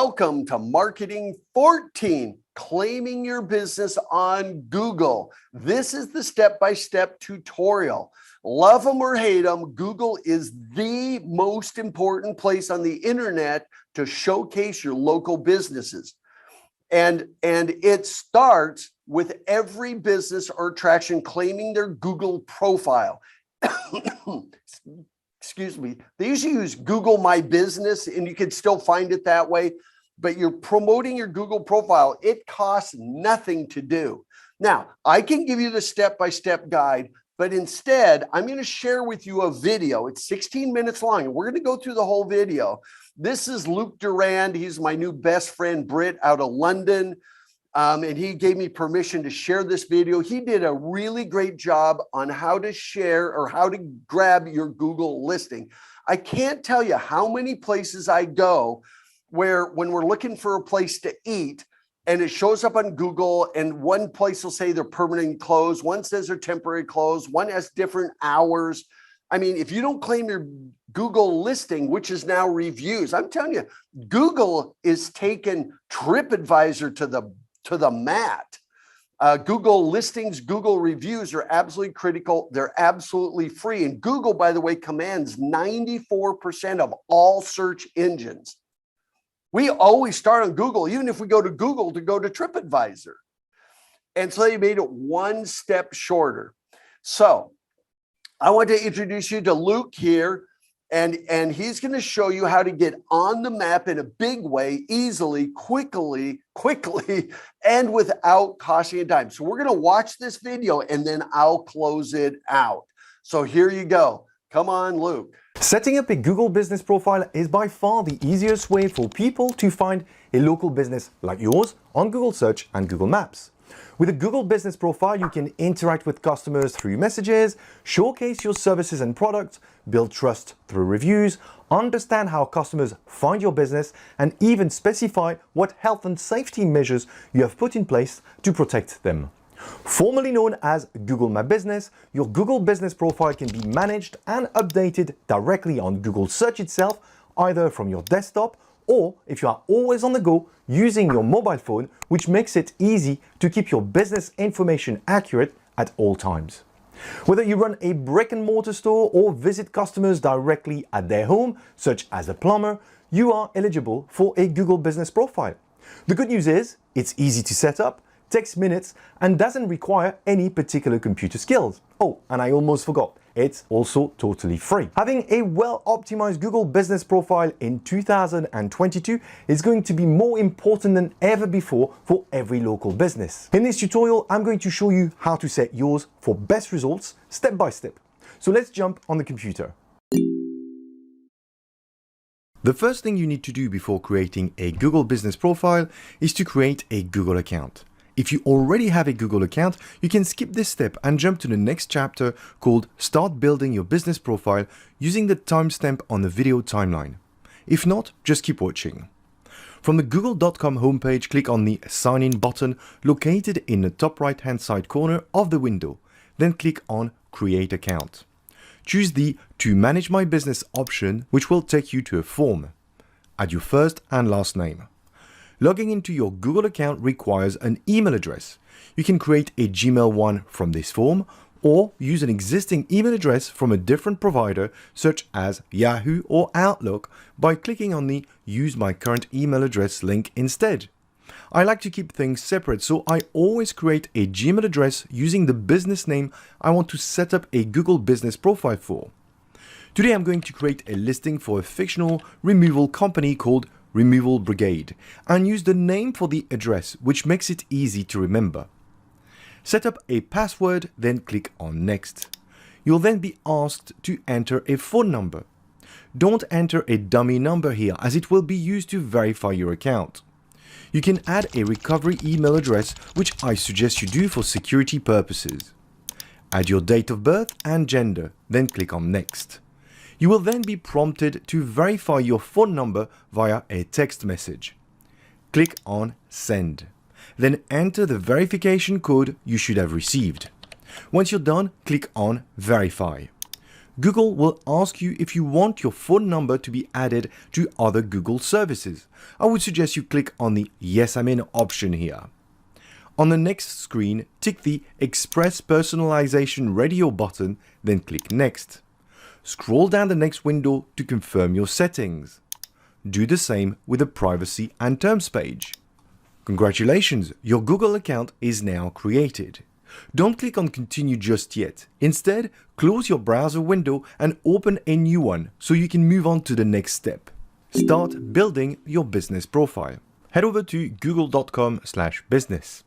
Welcome to Marketing 14, claiming your business on Google. This is the step-by-step tutorial. Love them or hate them, Google is the most important place on the internet to showcase your local businesses. And it starts with every business or attraction claiming their Google profile. Excuse me. They usually use Google My Business, and you can still find it that way, but you're promoting your Google profile. It costs nothing to do. Now, I can give you the step-by-step guide, but instead, I'm going to share with you a video. It's 16 minutes long, and we're going to go through the whole video. This is Luke Durand. He's my new best friend, Britt, out of London. And he gave me permission to share this video. He did a really great job on how to share or how to grab your Google listing. I can't tell you how many places I go where when we're looking for a place to eat and it shows up on Google, and one place will say they're permanently closed, one says they're temporary closed, one has different hours. I mean, if you don't claim your Google listing, which is now reviews, I'm telling you, Google is taking TripAdvisor to the mat. Google listings, Google reviews are absolutely critical. They're absolutely free. And Google, by the way, commands 94% of all search engines. We always start on Google, even if we go to Google to go to TripAdvisor. And so they made it one step shorter. So I want to introduce you to Luke here. And he's going to show you how to get on the map in a big way, easily, quickly, and without costing a dime. So we're going to watch this video and then I'll close it out. So here you go. Come on, Luke. Setting up a Google business profile is by far the easiest way for people to find a local business like yours on Google Search and Google Maps. With a Google business profile, you can interact with customers through messages, showcase your services and products, build trust through reviews, understand how customers find your business, and even specify what health and safety measures you have put in place to protect them. Formerly known as Google My Business, your Google business profile can be managed and updated directly on Google Search itself, either from your desktop or if you are always on the go using your mobile phone, which makes it easy to keep your business information accurate at all times. Whether you run a brick and mortar store or visit customers directly at their home, such as a plumber, you are eligible for a Google business profile. The good news is it's easy to set up, takes minutes, and doesn't require any particular computer skills. Oh, and I almost forgot, it's also totally free. Having a well-optimized Google business profile in 2022 is going to be more important than ever before for every local business. In this tutorial, I'm going to show you how to set yours for best results step by step. So let's jump on the computer. The first thing you need to do before creating a Google business profile is to create a Google account. If you already have a Google account, you can skip this step and jump to the next chapter called Start Building Your Business Profile using the timestamp on the video timeline. If not, just keep watching. From the google.com homepage, click on the Sign In button located in the top right-hand side corner of the window. Then click on Create Account. Choose the To Manage My Business option, which will take you to a form. Add your first and last name. Logging into your Google account requires an email address. You can create a Gmail one from this form or use an existing email address from a different provider such as Yahoo or Outlook by clicking on the Use My Current Email Address link instead. I like to keep things separate, so I always create a Gmail address using the business name I want to set up a Google business profile for. Today I'm going to create a listing for a fictional removal company called Removal Brigade and use the name for the address, which makes it easy to remember. Set up a password, then click on Next. You'll then be asked to enter a phone number. Don't enter a dummy number here as it will be used to verify your account. You can add a recovery email address, which I suggest you do for security purposes. Add your date of birth and gender, then click on Next. You will then be prompted to verify your phone number via a text message. Click on Send. Then enter the verification code you should have received. Once you're done, click on Verify. Google will ask you if you want your phone number to be added to other Google services. I would suggest you click on the Yes, I'm in option here. On the next screen, tick the Express Personalization Radio button, then click Next. Scroll down the next window to confirm your settings. Do the same with the Privacy and Terms page. Congratulations, your Google account is now created. Don't click on Continue just yet. Instead, close your browser window and open a new one so you can move on to the next step. Start building your business profile. Head over to google.com/business.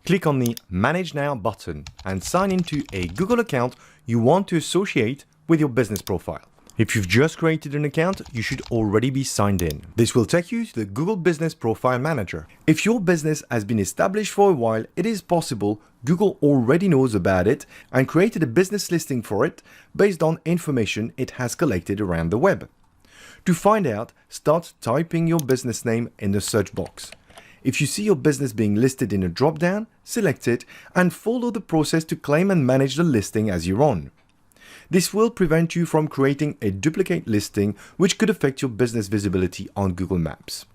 Click on the Manage Now button and sign into a Google account you want to associate with your business profile. If you've just created an account, you should already be signed in. This will take you to the Google Business Profile Manager. If your business has been established for a while, it is possible Google already knows about it and created a business listing for it based on information it has collected around the web. To find out, start typing your business name in the search box. If you see your business being listed in a drop-down, select it and follow the process to claim and manage the listing as you're on. This will prevent you from creating a duplicate listing which could affect your business visibility on Google Maps.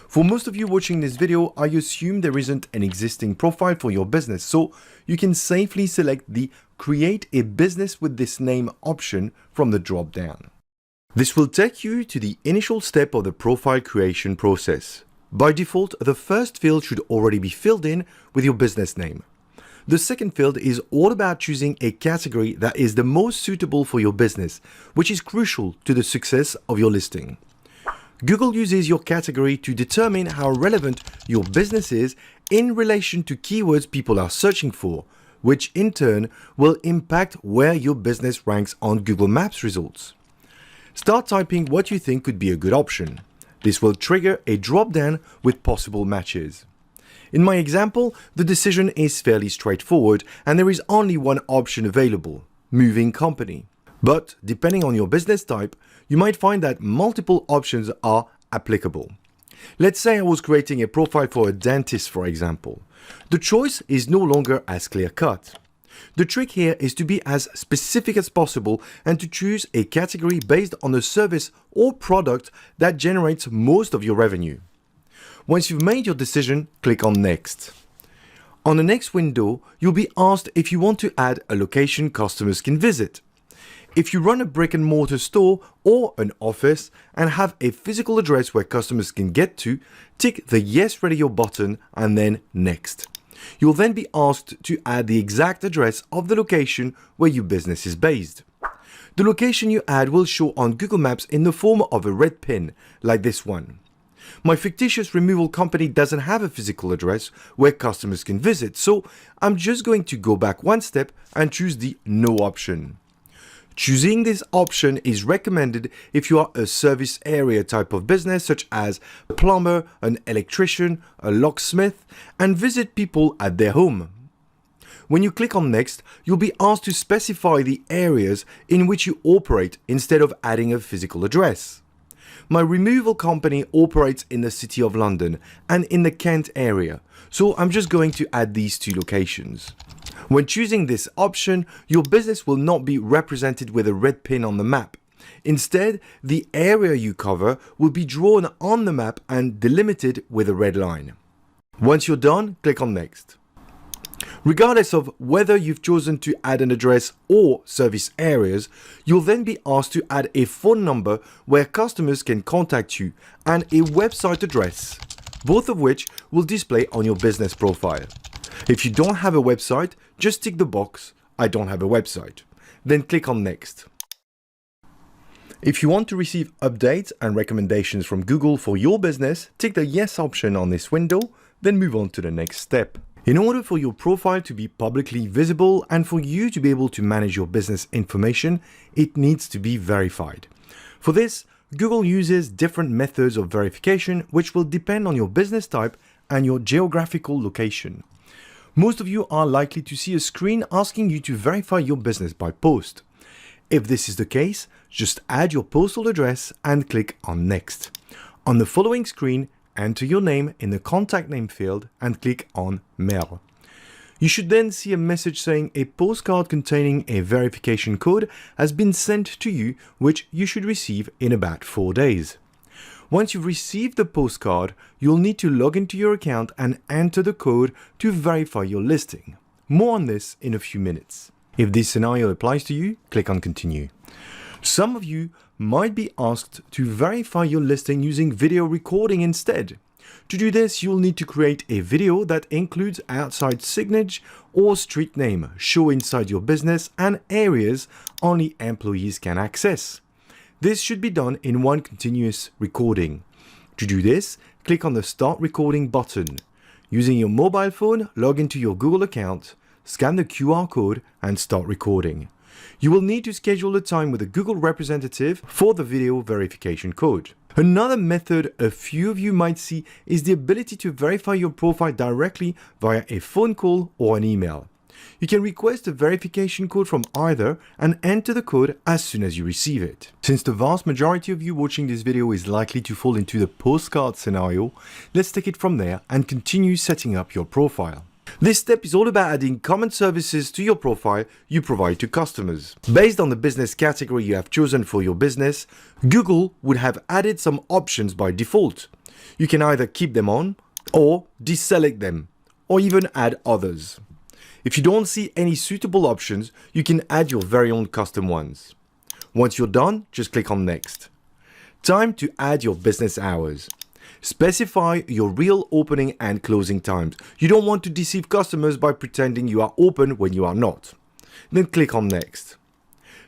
For most of you watching this video, I assume there isn't an existing profile for your business, so you can safely select the Create a Business with this name option from the drop-down. This will take you to the initial step of the profile creation process. By default, the first field should already be filled in with your business name. The second field is all about choosing a category that is the most suitable for your business, which is crucial to the success of your listing. Google uses your category to determine how relevant your business is in relation to keywords people are searching for, which in turn will impact where your business ranks on Google Maps results. Start typing what you think could be a good option. This will trigger a drop-down with possible matches. In my example, the decision is fairly straightforward and there is only one option available: moving company. But depending on your business type, you might find that multiple options are applicable. Let's say I was creating a profile for a dentist, for example. The choice is no longer as clear-cut. The trick here is to be as specific as possible and to choose a category based on the service or product that generates most of your revenue. Once you've made your decision, click on Next. On the next window, you'll be asked if you want to add a location customers can visit. If you run a brick-and-mortar store or an office and have a physical address where customers can get to, tick the Yes Radio button and then Next. You'll then be asked to add the exact address of the location where your business is based. The location you add will show on Google Maps in the form of a red pin, like this one. My fictitious removal company doesn't have a physical address where customers can visit, so I'm just going to go back one step and choose the No option. Choosing this option is recommended if you are a service area type of business, such as a plumber, an electrician, a locksmith, and visit people at their home. When you click on Next, you'll be asked to specify the areas in which you operate instead of adding a physical address. My removal company operates in the City of London and in the Kent area, so I'm just going to add these two locations. When choosing this option, your business will not be represented with a red pin on the map. Instead, the area you cover will be drawn on the map and delimited with a red line. Once you're done, click on Next. Regardless of whether you've chosen to add an address or service areas, you'll then be asked to add a phone number where customers can contact you and a website address, both of which will display on your business profile. If you don't have a website, just tick the box, I don't have a website. Then click on Next. If you want to receive updates and recommendations from Google for your business, tick the Yes option on this window, then move on to the next step. In order for your profile to be publicly visible and for you to be able to manage your business information, it needs to be verified. For this, Google uses different methods of verification which will depend on your business type and your geographical location. Most of you are likely to see a screen asking you to verify your business by post. If this is the case, just add your postal address and click on Next. On the following screen, enter your name in the contact name field and click on Mail. You should then see a message saying a postcard containing a verification code has been sent to you, which you should receive in about 4 days. Once you've received the postcard, you'll need to log into your account and enter the code to verify your listing. More on this in a few minutes. If this scenario applies to you, click on Continue. Some of you might be asked to verify your listing using video recording instead. To do this, you'll need to create a video that includes outside signage or street name, show inside your business, and areas only employees can access. This should be done in one continuous recording. To do this, click on the Start Recording button. Using your mobile phone, log into your Google account, scan the QR code, and start recording. You will need to schedule a time with a Google representative for the video verification code. Another method a few of you might see is the ability to verify your profile directly via a phone call or an email. You can request a verification code from either and enter the code as soon as you receive it. Since the vast majority of you watching this video is likely to fall into the postcard scenario, let's take it from there and continue setting up your profile. This step is all about adding common services to your profile you provide to customers. Based on the business category you have chosen for your business, Google would have added some options by default. You can either keep them on or deselect them, or even add others. If you don't see any suitable options, you can add your very own custom ones. Once you're done, just click on Next. Time to add your business hours. Specify your real opening and closing times. You don't want to deceive customers by pretending you are open when you are not. Then click on Next.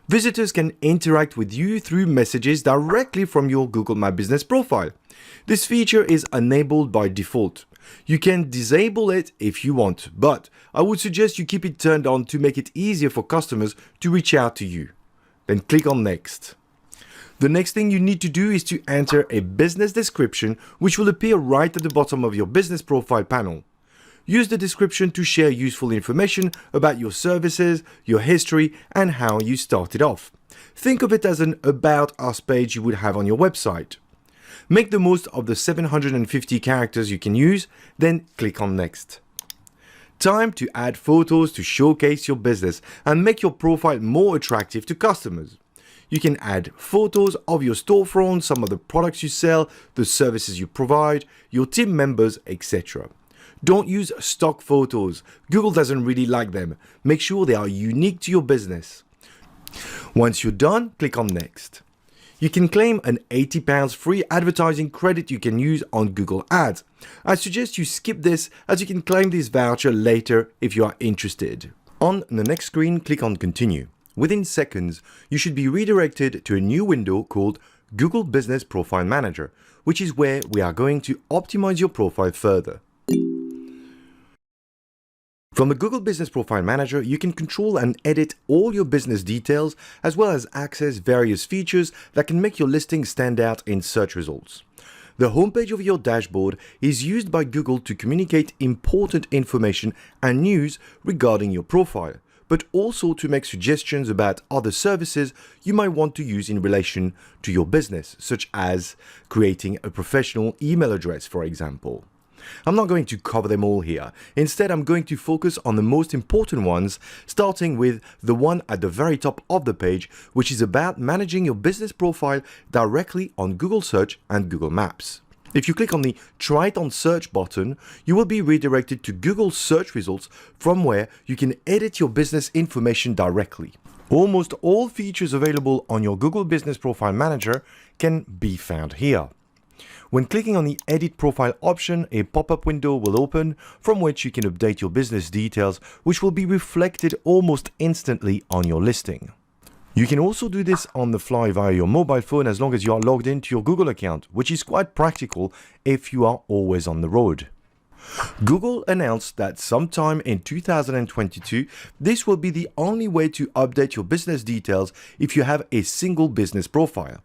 Visitors can interact with you through messages directly from your Google My Business profile. This feature is enabled by default. You can disable it if you want, but I would suggest you keep it turned on to make it easier for customers to reach out to you. Then click on Next. The next thing you need to do is to enter a business description, which will appear right at the bottom of your business profile panel. Use the description to share useful information about your services, your history, and how you started off. Think of it as an About Us page you would have on your website. Make the most of the 750 characters you can use, then click on Next. Time to add photos to showcase your business and make your profile more attractive to customers. You can add photos of your storefront, some of the products you sell, the services you provide, your team members, etc. Don't use stock photos. Google doesn't really like them. Make sure they are unique to your business. Once you're done, click on Next. You can claim an £80 free advertising credit you can use on Google Ads. I suggest you skip this as you can claim this voucher later if you are interested. On the next screen, click on Continue. Within seconds, you should be redirected to a new window called Google Business Profile Manager, which is where we are going to optimize your profile further. From the Google Business Profile Manager, you can control and edit all your business details, as well as access various features that can make your listing stand out in search results. The homepage of your dashboard is used by Google to communicate important information and news regarding your profile, but also to make suggestions about other services you might want to use in relation to your business, such as creating a professional email address, for example. I'm not going to cover them all here. Instead, I'm going to focus on the most important ones, starting with the one at the very top of the page, which is about managing your business profile directly on Google Search and Google Maps. If you click on the Try It on Search button, you will be redirected to Google search results from where you can edit your business information directly. Almost all features available on your Google Business Profile Manager can be found here. When clicking on the Edit Profile option, a pop-up window will open from which you can update your business details, which will be reflected almost instantly on your listing. You can also do this on the fly via your mobile phone as long as you are logged into your Google account, which is quite practical if you are always on the road. Google announced that sometime in 2022, this will be the only way to update your business details if you have a single business profile.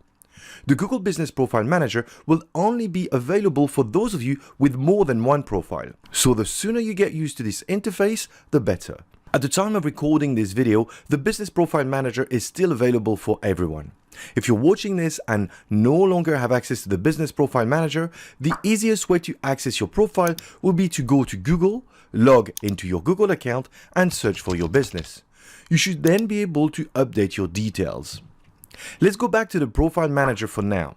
The Google Business Profile Manager will only be available for those of you with more than one profile. So the sooner you get used to this interface, the better. At the time of recording this video, the Business Profile Manager is still available for everyone. If you're watching this and no longer have access to the Business Profile Manager, the easiest way to access your profile will be to go to Google, log into your Google account and search for your business. You should then be able to update your details. Let's go back to the profile manager for now.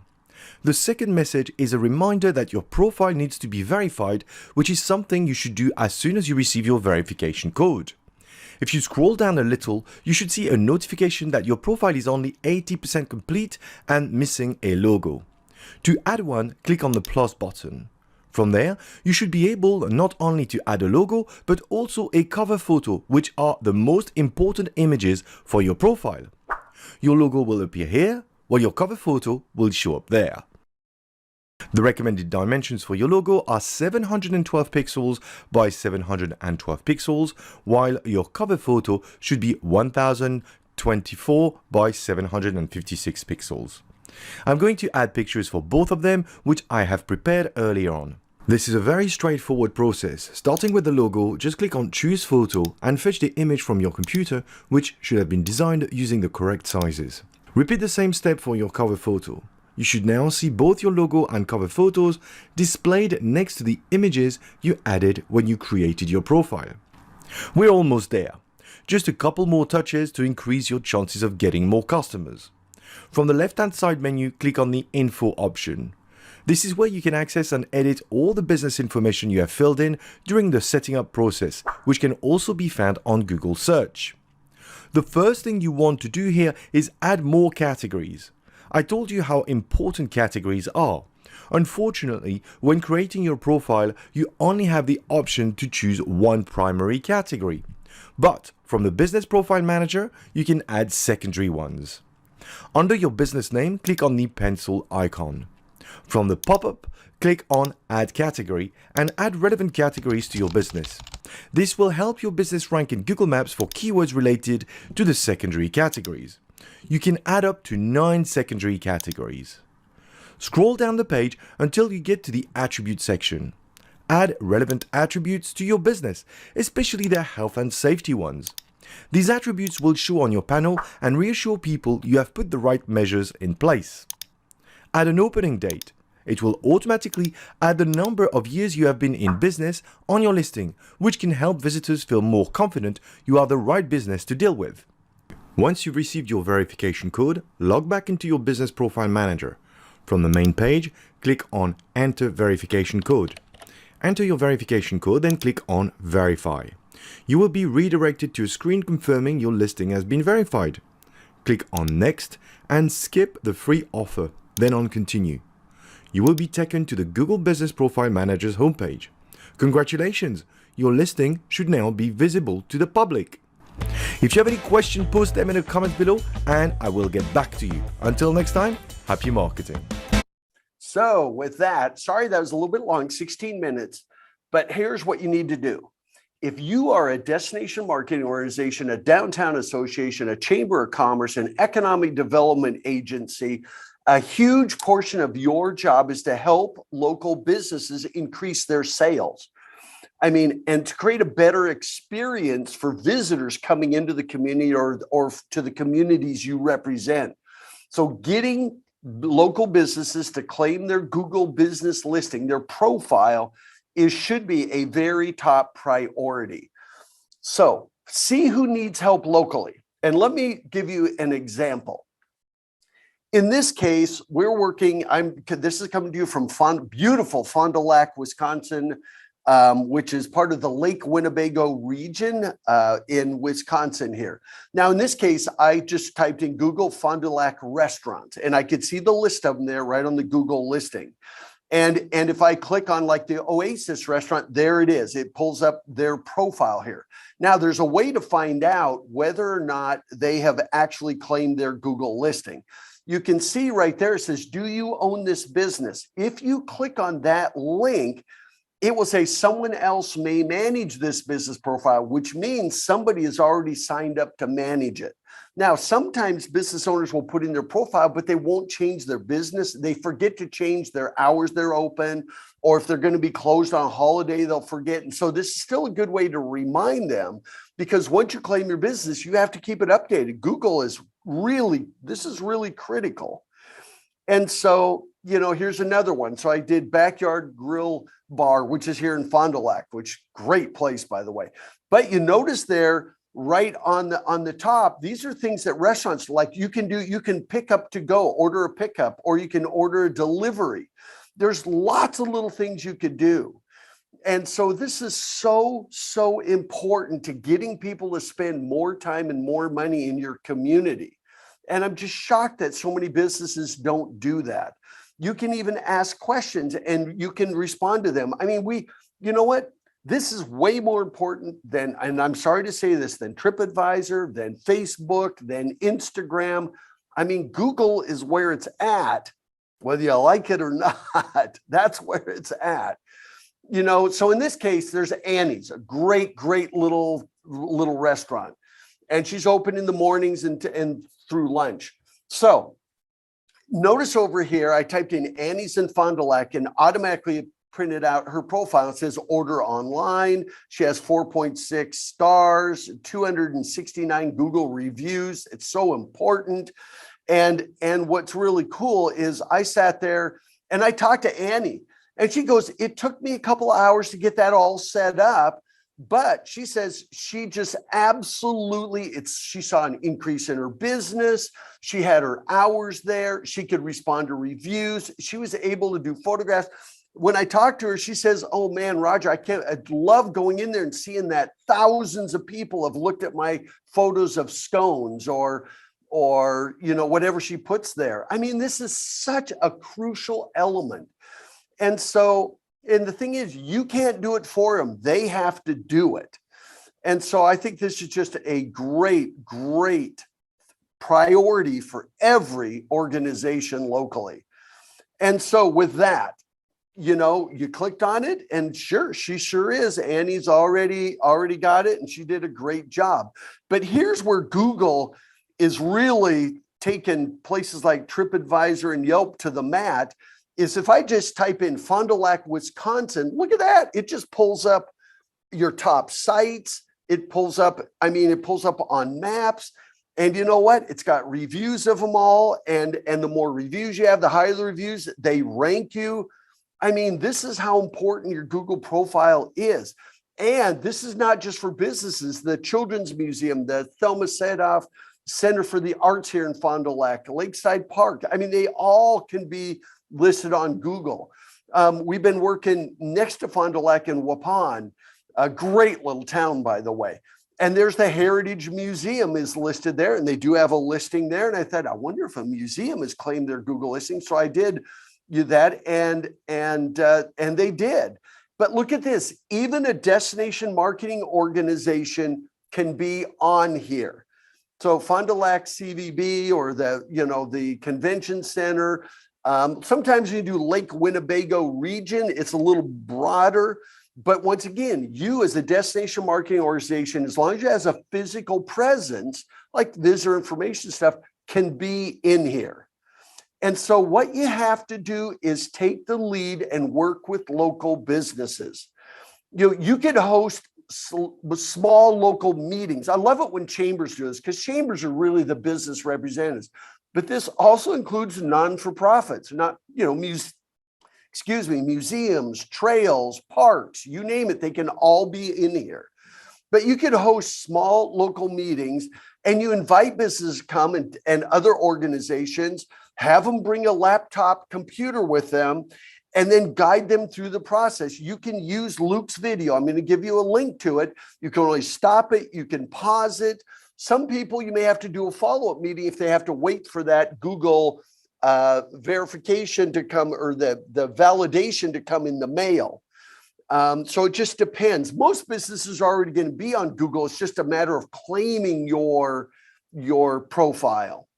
The second message is a reminder that your profile needs to be verified, which is something you should do as soon as you receive your verification code. If you scroll down a little, you should see a notification that your profile is only 80% complete and missing a logo. To add one, click on the plus button. From there, you should be able not only to add a logo, but also a cover photo, which are the most important images for your profile. Your logo will appear here, while your cover photo will show up there. The recommended dimensions for your logo are 712 pixels by 712 pixels, while your cover photo should be 1024 by 756 pixels. I'm going to add pictures for both of them, which I have prepared earlier on. This is a very straightforward process. Starting with the logo, just click on Choose Photo and fetch the image from your computer, which should have been designed using the correct sizes. Repeat the same step for your cover photo. You should now see both your logo and cover photos displayed next to the images you added when you created your profile. We're almost there. Just a couple more touches to increase your chances of getting more customers. From the left-hand side menu, click on the Info option. This is where you can access and edit all the business information you have filled in during the setting up process, which can also be found on Google Search. The first thing you want to do here is add more categories. I told you how important categories are. Unfortunately, when creating your profile, you only have the option to choose one primary category. But from the Business Profile Manager, you can add secondary ones. Under your business name, click on the pencil icon. From the pop-up, click on Add Category and add relevant categories to your business. This will help your business rank in Google Maps for keywords related to the secondary categories. You can add up to 9 secondary categories. Scroll down the page until you get to the Attribute section. Add relevant attributes to your business, especially the health and safety ones. These attributes will show on your panel and reassure people you have put the right measures in place. Add an opening date. It will automatically add the number of years you have been in business on your listing, which can help visitors feel more confident you are the right business to deal with. Once you've received your verification code, log back into your Business Profile Manager. From the main page, click on Enter Verification Code. Enter your verification code, then click on Verify. You will be redirected to a screen confirming your listing has been verified. Click on Next and skip the free offer, then on Continue. You will be taken to the Google Business Profile Manager's homepage. Congratulations! Your listing should now be visible to the public. If you have any questions, post them in the comments below and I will get back to you. Until next time, happy marketing. So with that, sorry that was a little bit long, 16 minutes, but here's what you need to do. If you are a destination marketing organization, a downtown association, a chamber of commerce, an economic development agency, a huge portion of your job is to help local businesses increase their sales. And to create a better experience for visitors coming into the community or to the communities you represent. So getting local businesses to claim their Google business listing, their profile, should be a very top priority. So see who needs help locally. And let me give you an example. In this case, we're working, this is coming to you from beautiful Fond du Lac, Wisconsin, which is part of the Lake Winnebago region in Wisconsin here. Now, in this case, I just typed in Google Fond du Lac restaurants, and I could see the list of them there right on the Google listing. And if I click on like the Oasis restaurant, there it is. It pulls up their profile here. Now, there's a way to find out whether or not they have actually claimed their Google listing. You can see right there, it says, do you own this business? If you click on that link, it will say someone else may manage this business profile, which means somebody has already signed up to manage it. Now, sometimes business owners will put in their profile, but they won't change their business. They forget to change their hours they're open, or if they're going to be closed on a holiday, they'll forget. And so this is still a good way to remind them, because once you claim your business, you have to keep it updated. Google is this is really critical. And so, here's another one. So I did Backyard Grill Bar, which is here in Fond du Lac, which great place, by the way. But you notice there, right on the top, these are things that restaurants like you can pick up to go, order a pickup, or you can order a delivery. There's lots of little things you could do. And so this is so important to getting people to spend more time and more money in your community. And I'm just shocked that so many businesses don't do that. You can even ask questions and you can respond to them. I mean, you know what? This is way more important than, and I'm sorry to say this, than TripAdvisor, than Facebook, than Instagram. I mean, Google is where it's at, whether you like it or not. That's where it's at. So in this case, there's Annie's, a great little restaurant. And she's open in the mornings and through lunch. So notice over here, I typed in Annie's in Fond du Lac and automatically printed out her profile. It says order online. She has 4.6 stars, 269 Google reviews. It's so important. And what's really cool is I sat there and I talked to Annie and she goes, it took me a couple of hours to get that all set up. But she says she just absolutely, she saw an increase in her business. She had her hours there. She could respond to reviews. She was able to do photographs. When I talked to her, she says, oh man, Roger, I love going in there and seeing that thousands of people have looked at my photos of scones or whatever she puts there. I mean, this is such a crucial element. And the thing is, you can't do it for them. They have to do it. And so I think this is just a great priority for every organization locally. And so with that, you clicked on it and she sure is. Annie's already got it and she did a great job. But here's where Google is really taking places like TripAdvisor and Yelp to the mat. Is if I just type in Fond du Lac, Wisconsin, look at that. It just pulls up your top sites. It pulls up on maps. And you know what? It's got reviews of them all. And the more reviews you have, the higher the reviews, they rank you. I mean, this is how important your Google profile is. And this is not just for businesses. The Children's Museum, the Thelma Sadoff Center for the Arts here in Fond du Lac, Lakeside Park. I mean, they all can be listed on Google. We've been working next to Fond du Lac in Waupun, a great little town, by the way. And there's the Heritage Museum is listed there, and they do have a listing there. And I thought, I wonder if a museum has claimed their Google listing. So I did that, and they did. But look at this, even a destination marketing organization can be on here. So Fond du Lac CVB or the convention center. Sometimes you do Lake Winnebago region. It's a little broader. But once again, you as a destination marketing organization, as long as you have a physical presence, like visitor information stuff, can be in here. And so what you have to do is take the lead and work with local businesses. You could host small local meetings. I love it when chambers do this because chambers are really the business representatives. But this also includes non-for-profits, museums, trails, parks, you name it, they can all be in here. But you could host small local meetings and you invite businesses to come and other organizations, have them bring a laptop computer with them, and then guide them through the process. You can use Luke's video. I'm going to give you a link to it. You can always stop it. You can pause it. Some people, you may have to do a follow-up meeting if they have to wait for that Google verification to come or the validation to come in the mail. So it just depends. Most businesses are already going to be on Google. It's just a matter of claiming your profile.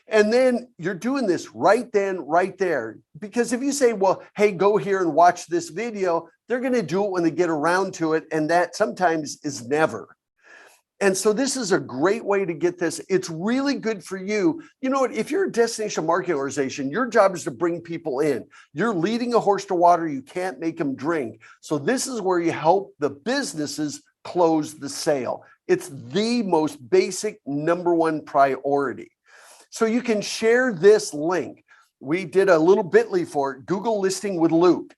And then you're doing this right then, right there. Because if you say, well, hey, go here and watch this video, they're going to do it when they get around to it. And that sometimes is never. And so this is a great way to get this. It's really good for you. You know what? If you're a destination marketing organization, your job is to bring people in. You're leading a horse to water. You can't make them drink. So this is where you help the businesses close the sale. It's the most basic number one priority. So you can share this link. we did a little bit.ly for it, Google listing with Luke.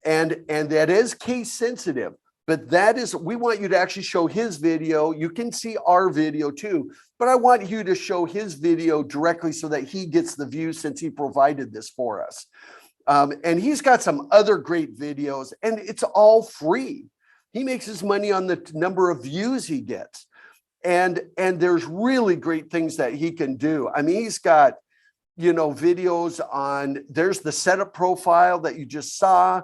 And that is case sensitive, but that is, we want you to actually show his video. You can see our video too, but I want you to show his video directly so that he gets the views since he provided this for us. And he's got some other great videos, and it's all free. He makes his money on the number of views he gets. And there's really great things that he can do. I mean, he's got, videos on, there's the setup profile that you just saw.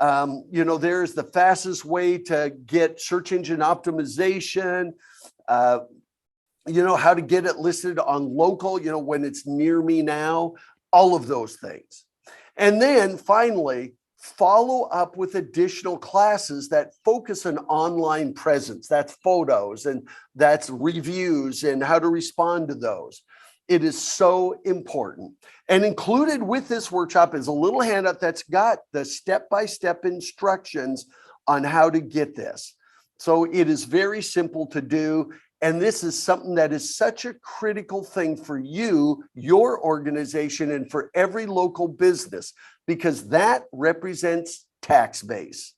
There's the fastest way to get search engine optimization, how to get it listed on local, when it's near me now, all of those things. And then finally, follow up with additional classes that focus on online presence. That's photos and that's reviews and how to respond to those. It is so important. And included with this workshop is a little handout that's got the step-by-step instructions on how to get this. So it is very simple to do. And this is something that is such a critical thing for you, your organization, and for every local business, because that represents tax base.